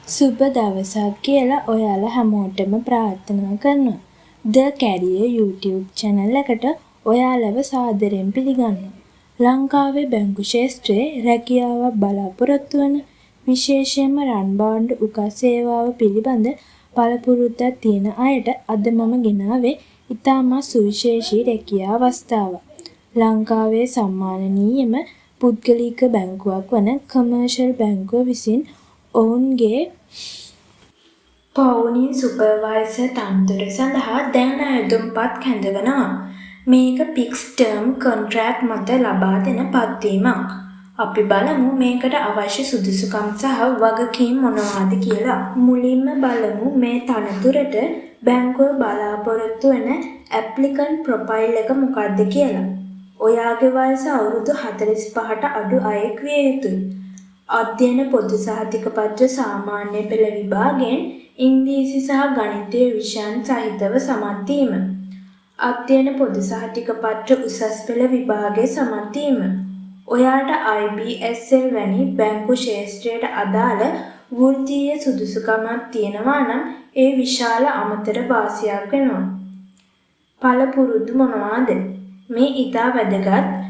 සුබ දවසක් කියලා ඔයාලා හැමෝටම ප්‍රාර්ථනා කරනවා. The Career YouTube channel එකට ඔයාලව සාදරයෙන් පිළිගන්නවා. ලංකාවේ බැංකු ක්ෂේත්‍රයේ රැකියාවක් බලාපොරොත්තු වන විශේෂයෙන්ම රන්බාණ්ඩු උකස් සේවාව පිළිබඳ පළපුරුද්දක් තියෙන අයට අද මම ගෙනාවේ ඉතාමත් සුවිශේෂී රැකියා අවස්ථාවක්. ලංකාවේ සම්මානනීයම පුද්ගලික බැංකුවක් වන කමර්ෂල් බැංකුව විසින් ඔවුන්ගේ පවුනින් සුපර්වයිසර් තනතුර සඳහා දැන් අයදුම්පත් කැඳවනවා. මේක ෆික්ස් ටර්ම් කොන්ට්‍රැක්ට් මත ලබා දෙන පත්වීමක්. අපි බලමු මේකට අවශ්‍ය සුදුසුකම් සහ වගකීම් මොනවාද කියලා. මුලින්ම බලමු මේ තනතුරට බැංකුව බලාපොරොත්තු වන ඇප්ලිකන්ට් ප්‍රොෆයිල් එක මොකක්ද කියලා. ඔයාගේ වයස අවුරුදු 45ට අඩු අයෙක් විය යුතුයි. අධ්‍යයන පොදු සහතික පත්‍ර සාමාන්‍ය පෙළ විභාගයෙන් ඉංග්‍රීසි සහ ගණිතය විෂයන් සහිතව සමත් වීම. අධ්‍යයන පොදු සහතික පත්‍ර උසස් පෙළ විභාගයේ සමත් වීම. ඔයාට IBSL වැනි බැංකු ක්ෂේත්‍රයට අදාළ වෘත්තීය සුදුසුකමක් තියෙනවා නම් ඒ විශාල අමතර වාසියක් වෙනවා. පළපුරුදු මොනවාද? මේ ඉතා වැදගත්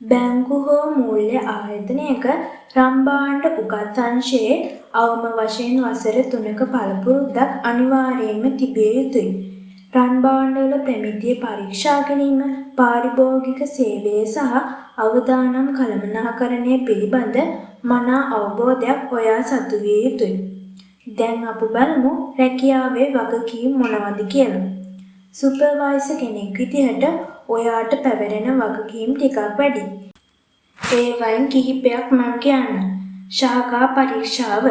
බැංකු හෝ මූල්‍ය ආයතනයක රම්බාණ්ඩ උකත් අංශයේ අවම වශයෙන් වසර 3ක පළපුරුද්දක් අනිවාර්යයෙන්ම තිබිය යුතුයි. රන්බාණ්ඩවල ප්‍රමිතිය පරීක්ෂා කිරීම, පාරිභෝගික සේවය සහ අවදානම් කළමනාකරණය පිළිබඳ මනා අවබෝධයක් ඔයා සතු විය යුතුයි. දැන් අපි බලමු රැකියාවේ වගකීම් මොනවද කියලා. සුපර්වයිසර් කෙනෙක් විදිහට ඔයාට පැවරෙන වගකීම් ටිකක් වැඩි. ඒවයින් කිහිපයක් මම කියන්නම්. ශාඛා පරීක්ෂාව.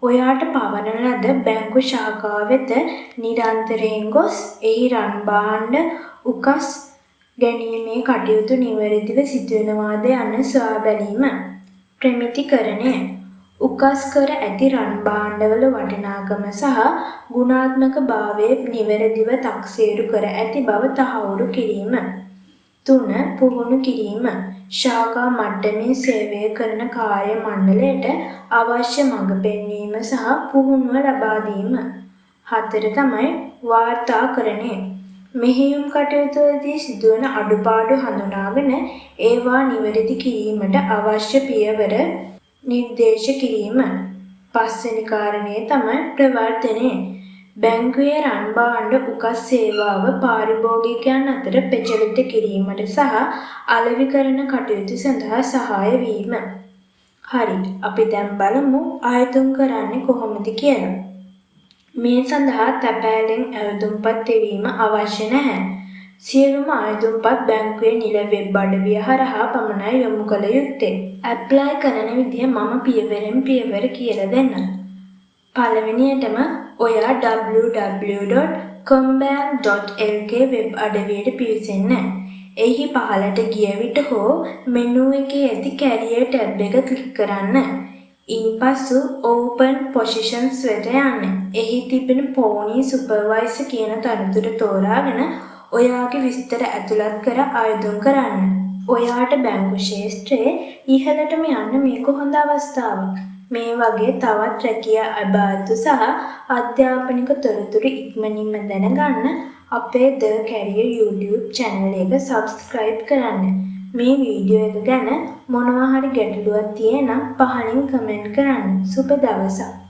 ඔයාට පවරන ලද බැංකු ශාඛාව වෙත නිරන්තරයෙන් ගොස් එහි රන්බාණ්ඩ උකස් ගැනීමේ කටයුතු නිවැරදිව සිදුවෙනවාද යන්න සොයා බැලීම. ප්‍රමිතිකරණය. උකස් කර ඇති රන්බාණ්ඩවල වටිනාකම සහ ගුණාත්මක භාවය නිවැරදිව තක්සේරු කර ඇති බව තහවුරු කිරීම. 3. පුහුණු කිරීම. ශාඛා මට්ටමේ සේවය කරන කාර්ය මණ්ඩලයට අවශ්‍ය මඟ පෙන්වීම සහ පුහුණුව ලබා දීම. 4 තමයි වාර්තාකරණය. මෙහෙයුම් කටයුතුවලදී සිදුවන අඩුපාඩු හඳුනාගෙන ඒවා නිවැරදි කිරීමට අවශ්‍ය පියවර නිර්දේශ කිරීම. 5 වෙනි කාරණය තමයි ප්‍රවර්ධනය. බැංකුවේ රන්බාණ්ඩ උකස් සේවාව පාරිභෝගිකයන් අතර ප්‍රචලිත කිරීමට සහ අලෙවි කරන කටයුතු සඳහා සහාය වීම. හරි, අපි දැන් බලමු ආයතන කරන්නේ කොහොමද කියලා. මේ සඳහා තැපෑලෙන් අයදුම්පත් තෙවීම අවශ්‍ය නැහැ. සියලුම අයදුම්පත් බැංකුවේ නිල වෙබ් අඩවිය හරහා පමණයි යොමු කළ යුත්තේ. ඇප්ලයි කරන විදිහ මම පියවරෙන් පියවර කියලා දෙන්නම්. පළවෙනියටම ඔයා www.combank.lk වෙබ් අඩවියට පිවිසෙන්න. එහි පහළට ගිය විට හෝ මෙනු එකේ ඇති කැරියර් ටැබ් එක ක්ලික් කරන්න. ඉන්පසු Open Positions වෙත යන්න. එහි තිබෙන පෝනි සුපර්වයිසර් කියන තනතුර තෝරාගෙන ඔයාගේ විස්තර ඇතුළත් කර ආයෝජනය කරන්න. ඔයාට බැංකු ක්ෂේත්‍රයේ ඉහළටම යන්න මේක හොඳ අවස්ථාවක්. මේ වගේ තවත් රැකියා අභාතු සහ අධ්‍යාපනික තොරතුරු ඉක්මනින්ම දැනගන්න අපේ The Career YouTube channel එක subscribe කරන්න. මේ වීඩියෝ එක ගැන මොනවා හරි ගැටලුවක් තියෙනම් පහලින් කමෙන්ට් කරන්න. සුබ දවසක්.